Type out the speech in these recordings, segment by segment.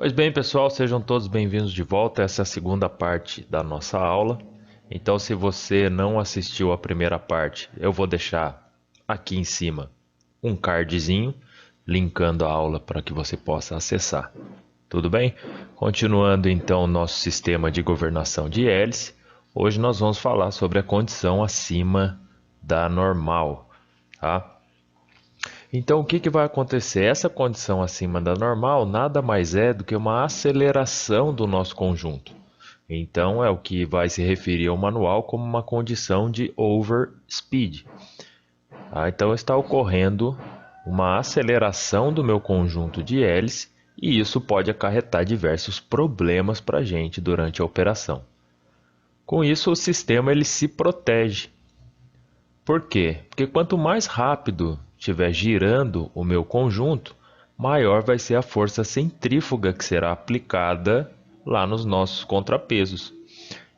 Pois bem, pessoal, sejam todos bem-vindos de volta. Essa é a segunda parte da nossa aula. Então, se você não assistiu a primeira parte, eu vou deixar aqui em cima um cardzinho linkando a aula para que você possa acessar. Tudo bem? Continuando então o nosso sistema de governação de hélice, hoje nós vamos falar sobre a condição acima da normal, tá? Então, o que vai acontecer? Essa condição acima da normal nada mais é do que uma aceleração do nosso conjunto. Então, é o que vai se referir ao manual como uma condição de overspeed. Então, está ocorrendo uma aceleração do meu conjunto de hélice e isso pode acarretar diversos problemas para a gente durante a operação. Com isso, o sistema ele se protege. Por quê? Porque quanto mais rápido estiver girando o meu conjunto, maior vai ser a força centrífuga que será aplicada lá nos nossos contrapesos.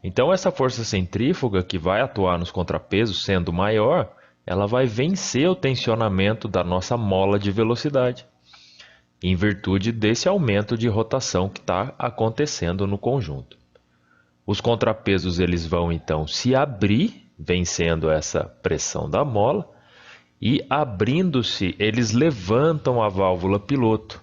Então, essa força centrífuga que vai atuar nos contrapesos, sendo maior, ela vai vencer o tensionamento da nossa mola de velocidade, em virtude desse aumento de rotação que está acontecendo no conjunto. Os contrapesos eles vão então se abrir, vencendo essa pressão da mola, e abrindo-se, eles levantam a válvula piloto.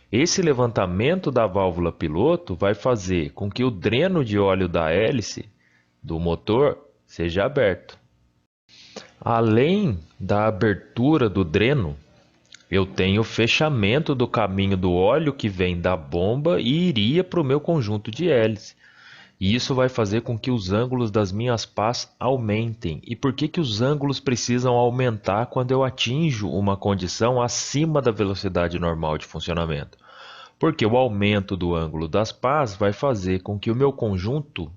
Esse levantamento da válvula piloto vai fazer com que o dreno de óleo da hélice do motor seja aberto. Além da abertura do dreno, eu tenho o fechamento do caminho do óleo que vem da bomba e iria para o meu conjunto de hélice. E isso vai fazer com que os ângulos das minhas pás aumentem. E por que os ângulos precisam aumentar quando eu atinjo uma condição acima da velocidade normal de funcionamento? Porque o aumento do ângulo das pás vai fazer com que o meu conjunto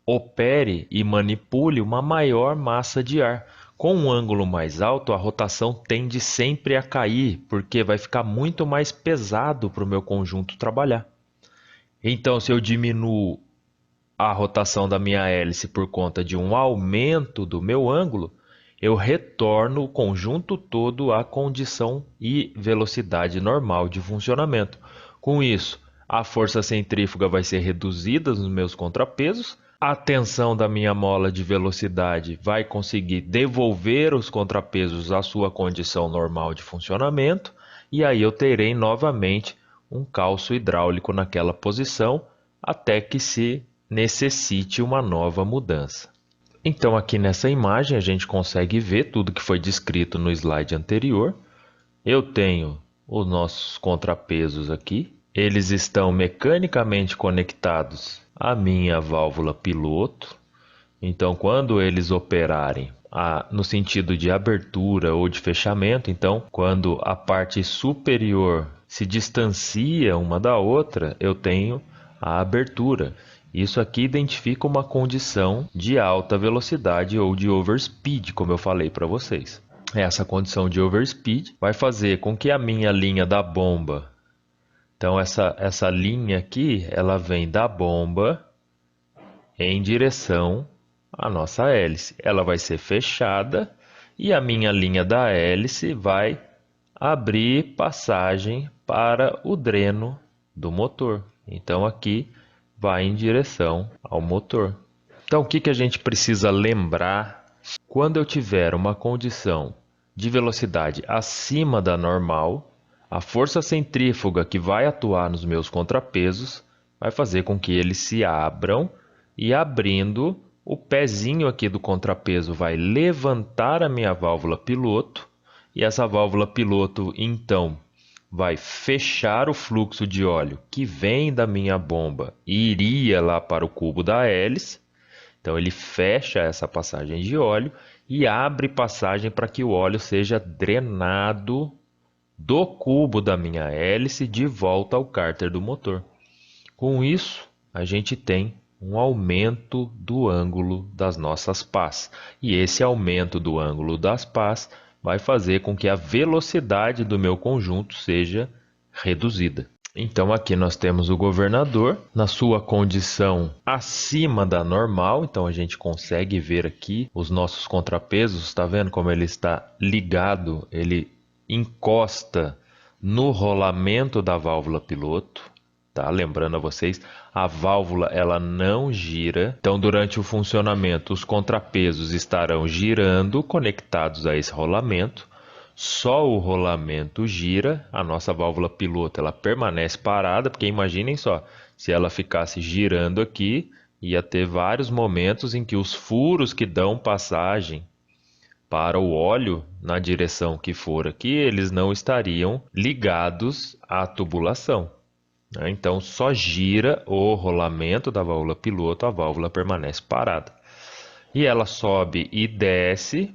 opere e manipule uma maior massa de ar. Com um ângulo mais alto, a rotação tende sempre a cair, porque vai ficar muito mais pesado para o meu conjunto trabalhar. Então, se eu diminuo a rotação da minha hélice por conta de um aumento do meu ângulo, eu retorno o conjunto todo à condição e velocidade normal de funcionamento. Com isso, a força centrífuga vai ser reduzida nos meus contrapesos, a tensão da minha mola de velocidade vai conseguir devolver os contrapesos à sua condição normal de funcionamento, e aí eu terei novamente um calço hidráulico naquela posição até que se necessite uma nova mudança. Então, aqui nessa imagem, a gente consegue ver tudo que foi descrito no slide anterior. Eu tenho os nossos contrapesos aqui. Eles estão mecanicamente conectados à minha válvula piloto. Então, quando eles operarem no sentido de abertura ou de fechamento, então, quando a parte superior se distancia uma da outra, eu tenho a abertura. Isso aqui identifica uma condição de alta velocidade ou de overspeed, como eu falei para vocês. Essa condição de overspeed vai fazer com que a minha linha da bomba, então essa linha aqui, ela vem da bomba em direção à nossa hélice. Ela vai ser fechada e a minha linha da hélice vai abrir passagem para o dreno do motor. Então aqui vai em direção ao motor. Então, o que a gente precisa lembrar quando eu tiver uma condição de velocidade acima da normal? A força centrífuga que vai atuar nos meus contrapesos vai fazer com que eles se abram e abrindo, o pezinho aqui do contrapeso vai levantar a minha válvula piloto e essa válvula piloto então vai fechar o fluxo de óleo que vem da minha bomba e iria lá para o cubo da hélice. Então ele fecha essa passagem de óleo e abre passagem para que o óleo seja drenado do cubo da minha hélice de volta ao cárter do motor. Com isso, a gente tem um aumento do ângulo das nossas pás. E esse aumento do ângulo das pás vai fazer com que a velocidade do meu conjunto seja reduzida. Então aqui nós temos o governador na sua condição acima da normal. Então a gente consegue ver aqui os nossos contrapesos. Está vendo como ele está ligado? Ele encosta no rolamento da válvula piloto. tá? Lembrando a vocês, a válvula ela não gira. Então, durante o funcionamento, os contrapesos estarão girando, conectados a esse rolamento. Só o rolamento gira, a nossa válvula piloto ela permanece parada, porque imaginem só, se ela ficasse girando aqui, ia ter vários momentos em que os furos que dão passagem para o óleo na direção que for aqui, eles não estariam ligados à tubulação, né? Então só gira o rolamento da válvula piloto, a válvula permanece parada. E ela sobe e desce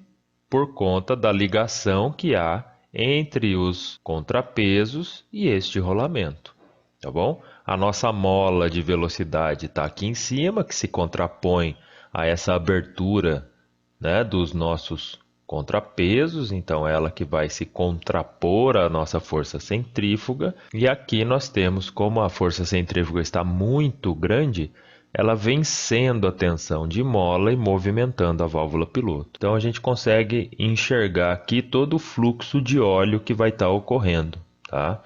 por conta da ligação que há entre os contrapesos e este rolamento, tá bom? A nossa mola de velocidade está aqui em cima, que se contrapõe a essa abertura, né, dos nossos contrapesos, então ela que vai se contrapor à nossa força centrífuga. E aqui nós temos, como a força centrífuga está muito grande, ela vencendo a tensão de mola e movimentando a válvula piloto. Então a gente consegue enxergar aqui todo o fluxo de óleo que vai estar ocorrendo, tá?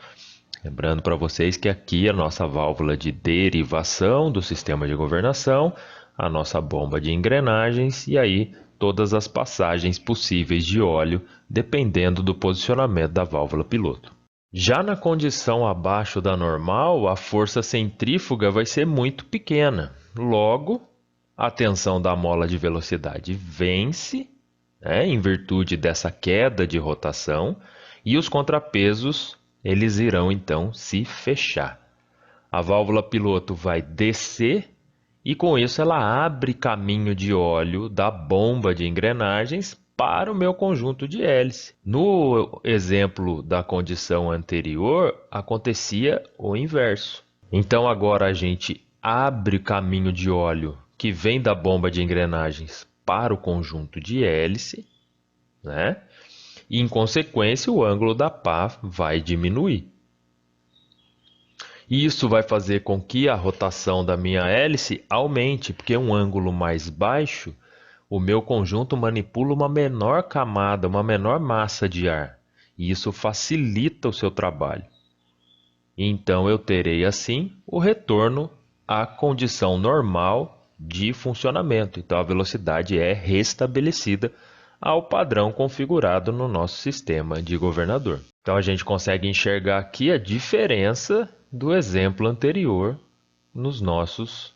Lembrando para vocês que aqui a nossa válvula de derivação do sistema de governação, a nossa bomba de engrenagens e aí todas as passagens possíveis de óleo, dependendo do posicionamento da válvula piloto. Já na condição abaixo da normal, a força centrífuga vai ser muito pequena. Logo, a tensão da mola de velocidade vence, né, em virtude dessa queda de rotação, e os contrapesos eles irão então se fechar. A válvula piloto vai descer e com isso ela abre caminho de óleo da bomba de engrenagens para o meu conjunto de hélice. No exemplo da condição anterior, acontecia o inverso. Então agora a gente abre caminho de óleo que vem da bomba de engrenagens para o conjunto de hélice, né? E em consequência o ângulo da pá vai diminuir. Isso vai fazer com que a rotação da minha hélice aumente, porque um ângulo mais baixo o meu conjunto manipula uma menor camada, uma menor massa de ar, e isso facilita o seu trabalho. Então eu terei assim o retorno à condição normal de funcionamento. Então a velocidade é restabelecida ao padrão configurado no nosso sistema de governador. Então a gente consegue enxergar aqui a diferença do exemplo anterior nos nossos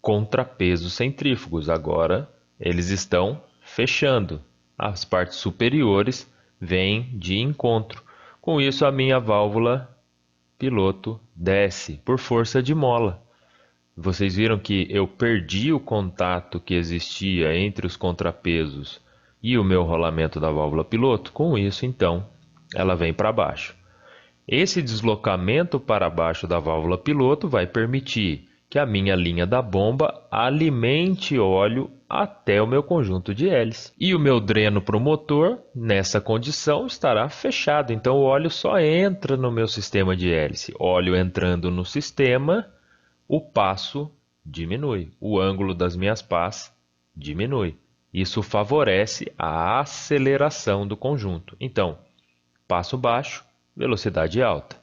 contrapesos centrífugos. Agora eles estão fechando. As partes superiores vêm de encontro. Com isso, a minha válvula piloto desce por força de mola. Vocês viram que eu perdi o contato que existia entre os contrapesos e o meu rolamento da válvula piloto. Com isso, então, ela vem para baixo. Esse deslocamento para baixo da válvula piloto vai permitir que a minha linha da bomba alimente óleo até o meu conjunto de hélice. E o meu dreno para o motor, nessa condição, estará fechado. Então o óleo só entra no meu sistema de hélice. Óleo entrando no sistema, o passo diminui. O ângulo das minhas pás diminui. Isso favorece a aceleração do conjunto. Então, passo baixo, velocidade alta.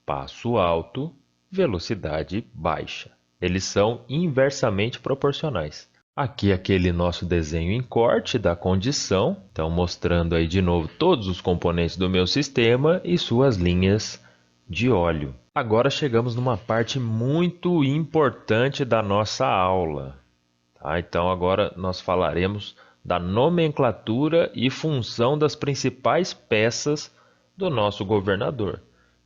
Passo alto, velocidade baixa. Eles são inversamente proporcionais. Aqui aquele nosso desenho em corte da condição, então mostrando aí de novo todos os componentes do meu sistema e suas linhas de óleo. Agora chegamos numa parte muito importante da nossa aula, tá? Então agora nós falaremos da nomenclatura e função das principais peças do nosso governador.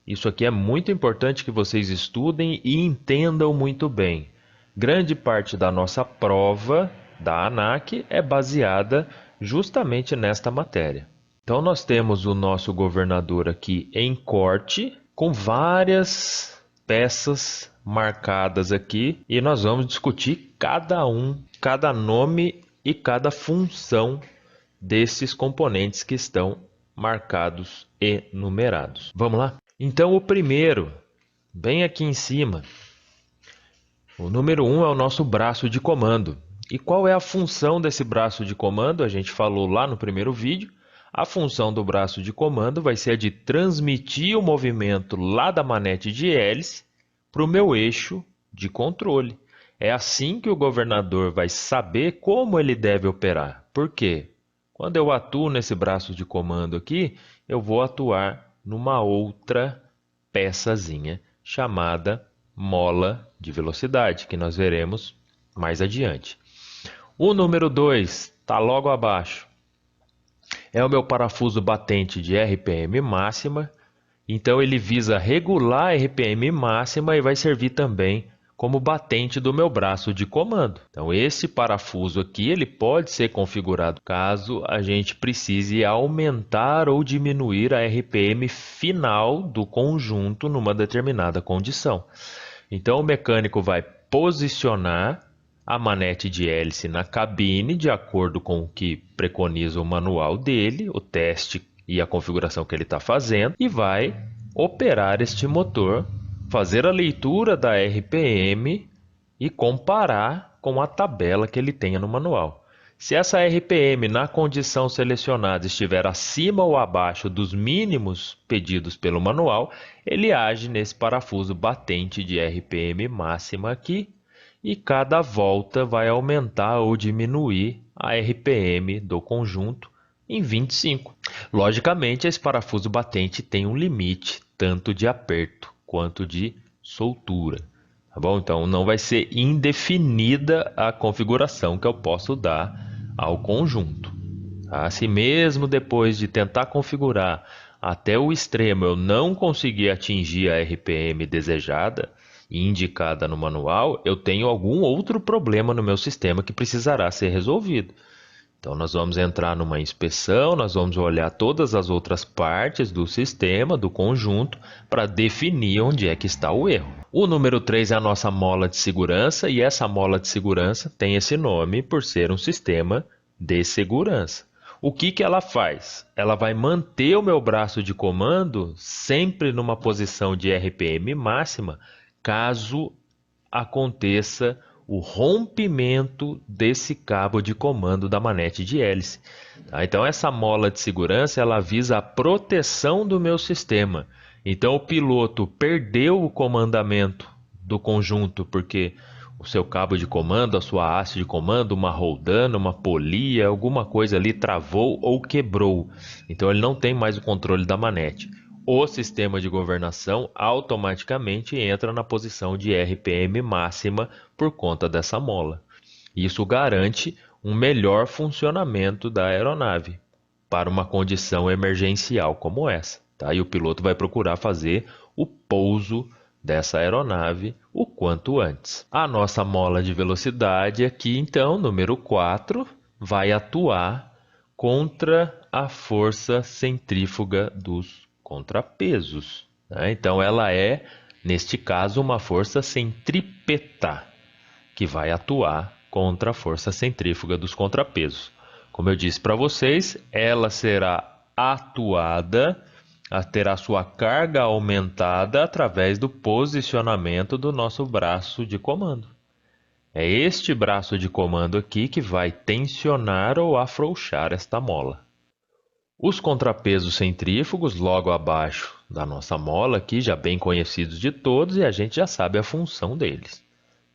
Isso aqui é muito importante que vocês estudem e entendam muito bem. Grande parte da nossa prova da ANAC é baseada justamente nesta matéria. Então nós temos o nosso governador aqui em corte, com várias peças marcadas aqui, e nós vamos discutir cada nome e cada função desses componentes que estão marcados e numerados. Vamos lá? Então o primeiro, bem aqui em cima, o número 1 é o nosso braço de comando. E qual é a função desse braço de comando? A gente falou lá no primeiro vídeo. A função do braço de comando vai ser a de transmitir o movimento lá da manete de hélice para o meu eixo de controle. É assim que o governador vai saber como ele deve operar. Por quê? Quando eu atuo nesse braço de comando aqui, eu vou atuar numa outra peçazinha chamada mola de velocidade, que nós veremos mais adiante. O número 2 está logo abaixo. É o meu parafuso batente de RPM máxima, então ele visa regular a RPM máxima e vai servir também como batente do meu braço de comando. Então esse parafuso aqui ele pode ser configurado caso a gente precise aumentar ou diminuir a RPM final do conjunto numa determinada condição. Então o mecânico vai posicionar a manete de hélice na cabine de acordo com o que preconiza o manual dele, o teste e a configuração que ele está fazendo, e vai operar este motor, fazer a leitura da RPM e comparar com a tabela que ele tenha no manual. Se essa RPM na condição selecionada estiver acima ou abaixo dos mínimos pedidos pelo manual, ele age nesse parafuso batente de RPM máxima aqui, e cada volta vai aumentar ou diminuir a RPM do conjunto em 25. Logicamente, esse parafuso batente tem um limite tanto de aperto quanto de soltura. Tá bom? Então não vai ser indefinida a configuração que eu posso dar ao conjunto. Tá? Se mesmo depois de tentar configurar até o extremo eu não conseguir atingir a RPM desejada e indicada no manual, eu tenho algum outro problema no meu sistema que precisará ser resolvido. Então nós vamos entrar numa inspeção, nós vamos olhar todas as outras partes do sistema, do conjunto, para definir onde é que está o erro. O número 3 é a nossa mola de segurança, e essa mola de segurança tem esse nome por ser um sistema de segurança. O que ela faz? Ela vai manter o meu braço de comando sempre numa posição de RPM máxima, caso aconteça o rompimento desse cabo de comando da manete de hélice. Tá? Então essa mola de segurança ela visa a proteção do meu sistema. Então o piloto perdeu o comandamento do conjunto porque o seu cabo de comando, a sua haste de comando, uma roldana, uma polia, alguma coisa ali travou ou quebrou. Então ele não tem mais o controle da manete. O sistema de governação automaticamente entra na posição de RPM máxima por conta dessa mola. Isso garante um melhor funcionamento da aeronave para uma condição emergencial como essa. Tá? E o piloto vai procurar fazer o pouso dessa aeronave o quanto antes. A nossa mola de velocidade aqui, então, número 4, vai atuar contra a força centrífuga dos contrapesos. Né? Então ela é, neste caso, uma força centrípeta que vai atuar contra a força centrífuga dos contrapesos. Como eu disse para vocês, ela será atuada, terá sua carga aumentada através do posicionamento do nosso braço de comando. É este braço de comando aqui que vai tensionar ou afrouxar esta mola. Os contrapesos centrífugos, logo abaixo da nossa mola aqui, já bem conhecidos de todos, e a gente já sabe a função deles.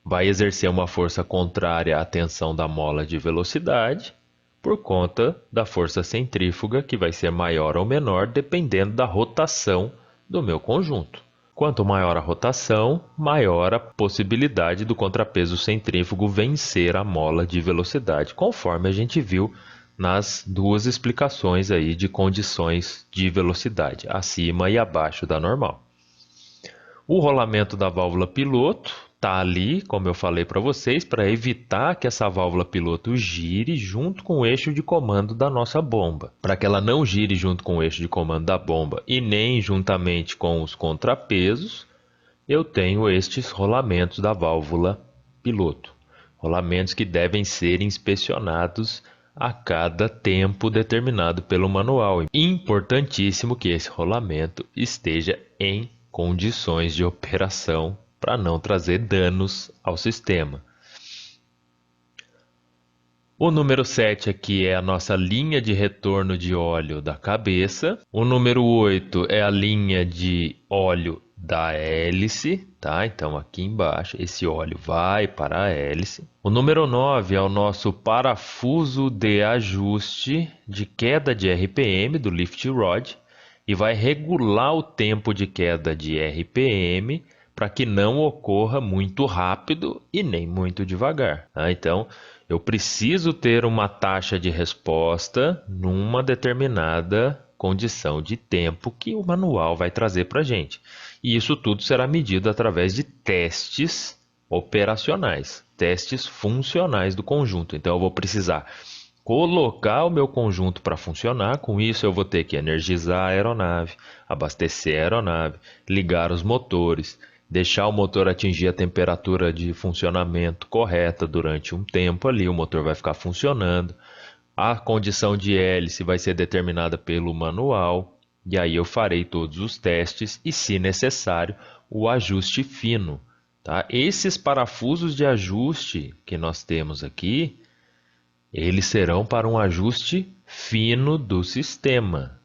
Vai exercer uma força contrária à tensão da mola de velocidade, por conta da força centrífuga, que vai ser maior ou menor, dependendo da rotação do meu conjunto. Quanto maior a rotação, maior a possibilidade do contrapeso centrífugo vencer a mola de velocidade, conforme a gente viu nas duas explicações aí de condições de velocidade, acima e abaixo da normal. O rolamento da válvula piloto está ali, como eu falei para vocês, para evitar que essa válvula piloto gire junto com o eixo de comando da nossa bomba. Para que ela não gire junto com o eixo de comando da bomba e nem juntamente com os contrapesos, eu tenho estes rolamentos da válvula piloto. Rolamentos que devem ser inspecionados a cada tempo determinado pelo manual. Importantíssimo que esse rolamento esteja em condições de operação para não trazer danos ao sistema. O número 7 aqui é a nossa linha de retorno de óleo da cabeça. O número 8 é a linha de óleo da hélice, tá? Então aqui embaixo esse óleo vai para a hélice. O número 9 é o nosso parafuso de ajuste de queda de RPM do lift rod e vai regular o tempo de queda de RPM para que não ocorra muito rápido e nem muito devagar, tá? Então eu preciso ter uma taxa de resposta numa determinada condição de tempo que o manual vai trazer para a gente. E isso tudo será medido através de testes operacionais, testes funcionais do conjunto. Então eu vou precisar colocar o meu conjunto para funcionar. Com isso eu vou ter que energizar a aeronave, abastecer a aeronave, ligar os motores, deixar o motor atingir a temperatura de funcionamento correta durante um tempo ali, o motor vai ficar funcionando. A condição de hélice vai ser determinada pelo manual, e aí eu farei todos os testes e, se necessário, o ajuste fino, tá? Esses parafusos de ajuste que nós temos aqui, eles serão para um ajuste fino do sistema,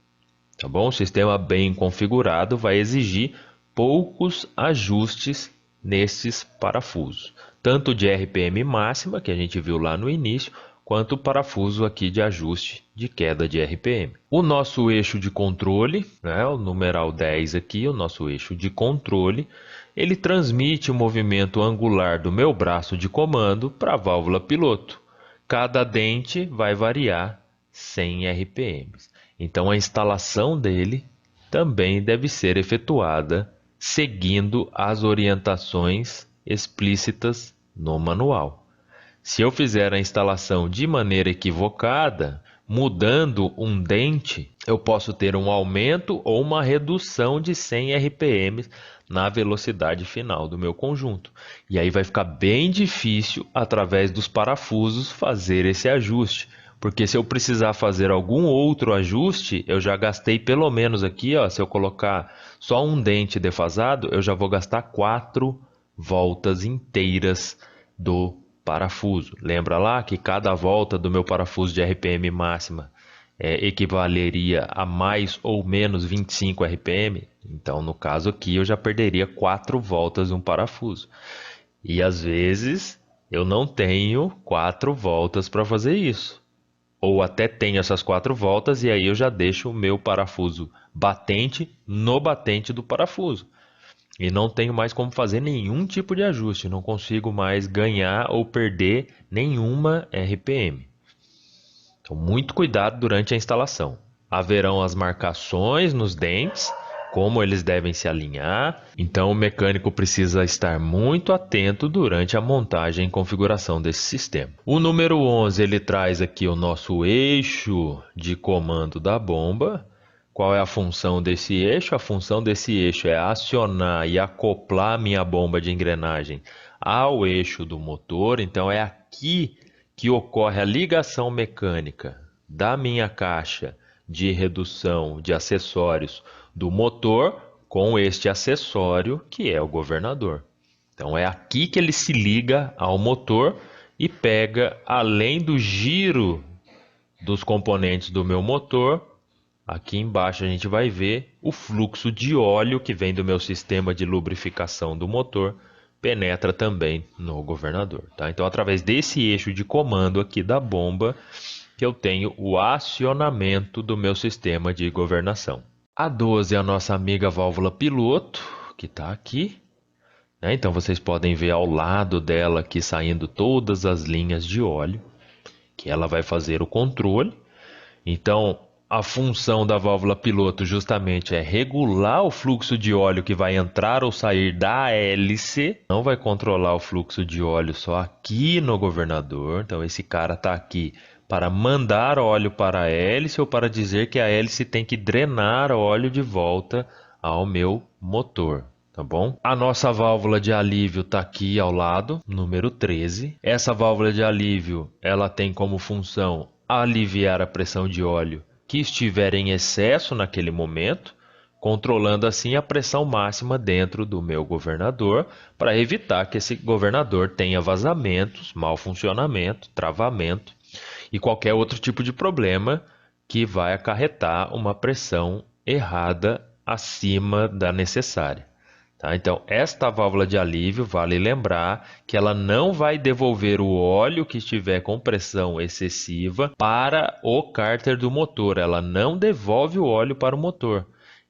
tá bom? O sistema bem configurado vai exigir poucos ajustes nesses parafusos, tanto de RPM máxima, que a gente viu lá no início, quanto o parafuso aqui de ajuste de queda de RPM. O nosso eixo de controle, né, o numeral 10 aqui, o nosso eixo de controle, ele transmite o movimento angular do meu braço de comando para a válvula piloto. Cada dente vai variar 100 RPMs. Então a instalação dele também deve ser efetuada seguindo as orientações explícitas no manual. Se eu fizer a instalação de maneira equivocada, mudando um dente, eu posso ter um aumento ou uma redução de 100 RPM na velocidade final do meu conjunto. E aí vai ficar bem difícil, através dos parafusos, fazer esse ajuste. Porque se eu precisar fazer algum outro ajuste, eu já gastei pelo menos aqui, ó, se eu colocar só um dente defasado, eu já vou gastar 4 voltas inteiras do parafuso. Lembra lá que cada volta do meu parafuso de RPM máxima equivaleria a mais ou menos 25 RPM? Então, no caso aqui, eu já perderia 4 voltas de um parafuso. E às vezes eu não tenho 4 voltas para fazer isso. Ou até tenho essas 4 voltas e aí eu já deixo o meu parafuso batente no batente do parafuso. E não tenho mais como fazer nenhum tipo de ajuste, não consigo mais ganhar ou perder nenhuma RPM. Então, muito cuidado durante a instalação. Haverão as marcações nos dentes, como eles devem se alinhar. Então, o mecânico precisa estar muito atento durante a montagem e configuração desse sistema. O número 11, ele traz aqui o nosso eixo de comando da bomba. Qual é a função desse eixo? A função desse eixo é acionar e acoplar minha bomba de engrenagem ao eixo do motor. Então é aqui que ocorre a ligação mecânica da minha caixa de redução de acessórios do motor com este acessório que é o governador. Então é aqui que ele se liga ao motor e pega, além do giro dos componentes do meu motor, aqui embaixo a gente vai ver o fluxo de óleo que vem do meu sistema de lubrificação do motor, penetra também no governador, tá? Então, através desse eixo de comando aqui da bomba, que eu tenho o acionamento do meu sistema de governação. A 12 é a nossa amiga válvula piloto, que está aqui, né? Então, vocês podem ver ao lado dela aqui saindo todas as linhas de óleo, que ela vai fazer o controle. Então, a função da válvula piloto justamente é regular o fluxo de óleo que vai entrar ou sair da hélice. Não vai controlar o fluxo de óleo só aqui no governador. Então, esse cara está aqui para mandar óleo para a hélice ou para dizer que a hélice tem que drenar óleo de volta ao meu motor. Tá bom? A nossa válvula de alívio está aqui ao lado, número 13. Essa válvula de alívio, ela tem como função aliviar a pressão de óleo que estiver em excesso naquele momento, controlando assim a pressão máxima dentro do meu governador, para evitar que esse governador tenha vazamentos, mau funcionamento, travamento e qualquer outro tipo de problema que vai acarretar uma pressão errada acima da necessária. Tá? Então, esta válvula de alívio, vale lembrar que ela não vai devolver o óleo que estiver com pressão excessiva para o cárter do motor. Ela não devolve o óleo para o motor.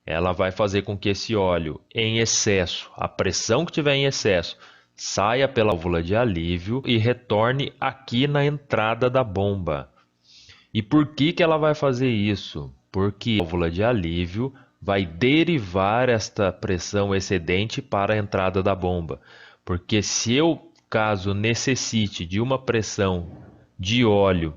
Ela vai fazer com que esse óleo em excesso, a pressão que tiver em excesso, saia pela válvula de alívio e retorne aqui na entrada da bomba. E por que que ela vai fazer isso? Porque a válvula de alívio vai derivar esta pressão excedente para a entrada da bomba. Porque se eu, caso necessite de uma pressão de óleo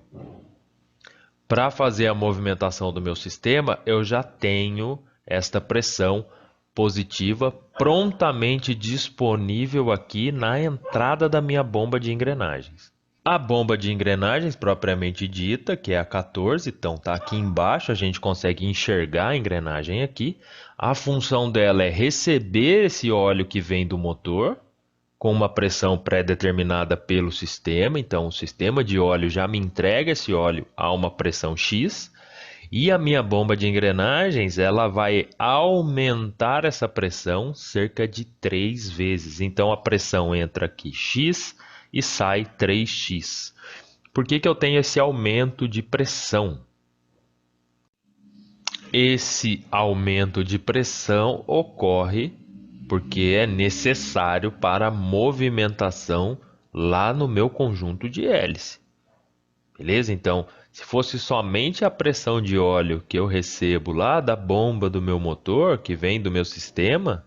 para fazer a movimentação do meu sistema, eu já tenho esta pressão positiva prontamente disponível aqui na entrada da minha bomba de engrenagens. A bomba de engrenagens propriamente dita, que é a 14, então está aqui embaixo, a gente consegue enxergar a engrenagem aqui. A função dela é receber esse óleo que vem do motor, com uma pressão pré-determinada pelo sistema. Então o sistema de óleo já me entrega esse óleo a uma pressão X. E a minha bomba de engrenagens, ela vai aumentar essa pressão cerca de 3 vezes. Então a pressão entra aqui X e sai 3x. Por que que eu tenho esse aumento de pressão? Esse aumento de pressão ocorre porque é necessário para a movimentação lá no meu conjunto de hélice. Beleza? Então, se fosse somente a pressão de óleo que eu recebo lá da bomba do meu motor, que vem do meu sistema,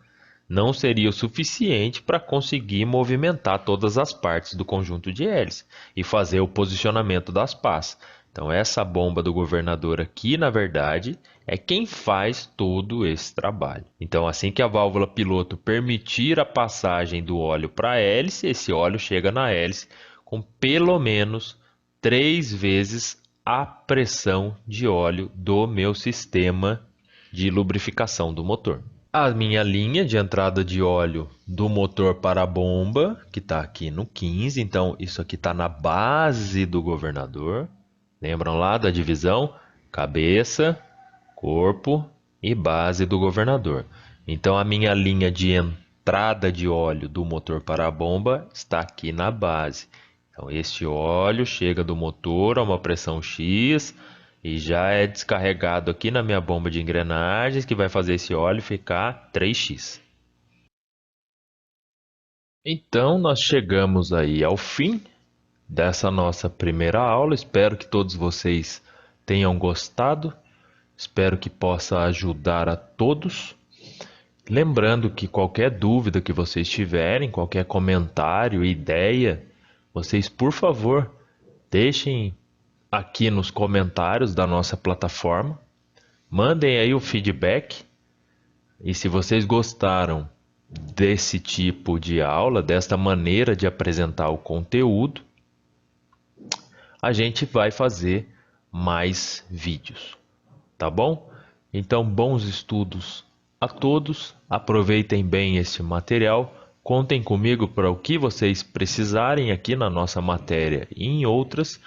não seria o suficiente para conseguir movimentar todas as partes do conjunto de hélice e fazer o posicionamento das pás. Então, essa bomba do governador aqui, na verdade, é quem faz todo esse trabalho. Então, assim que a válvula piloto permitir a passagem do óleo para a hélice, esse óleo chega na hélice com pelo menos 3 vezes a pressão de óleo do meu sistema de lubrificação do motor. A minha linha de entrada de óleo do motor para a bomba, que está aqui no 15, então isso aqui está na base do governador. Lembram lá da divisão? Cabeça, corpo e base do governador. Então a minha linha de entrada de óleo do motor para a bomba está aqui na base. Então este óleo chega do motor a uma pressão X e já é descarregado aqui na minha bomba de engrenagens, que vai fazer esse óleo ficar 3x. Então nós chegamos aí ao fim dessa nossa primeira aula. Espero que todos vocês tenham gostado. Espero que possa ajudar a todos. Lembrando que qualquer dúvida que vocês tiverem, qualquer comentário, ideia, vocês, por favor, deixem aqui nos comentários da nossa plataforma. Mandem aí o feedback. E se vocês gostaram desse tipo de aula, desta maneira de apresentar o conteúdo, a gente vai fazer mais vídeos, tá bom? Então, bons estudos a todos, aproveitem bem este material, contem comigo para o que vocês precisarem aqui na nossa matéria e em outras,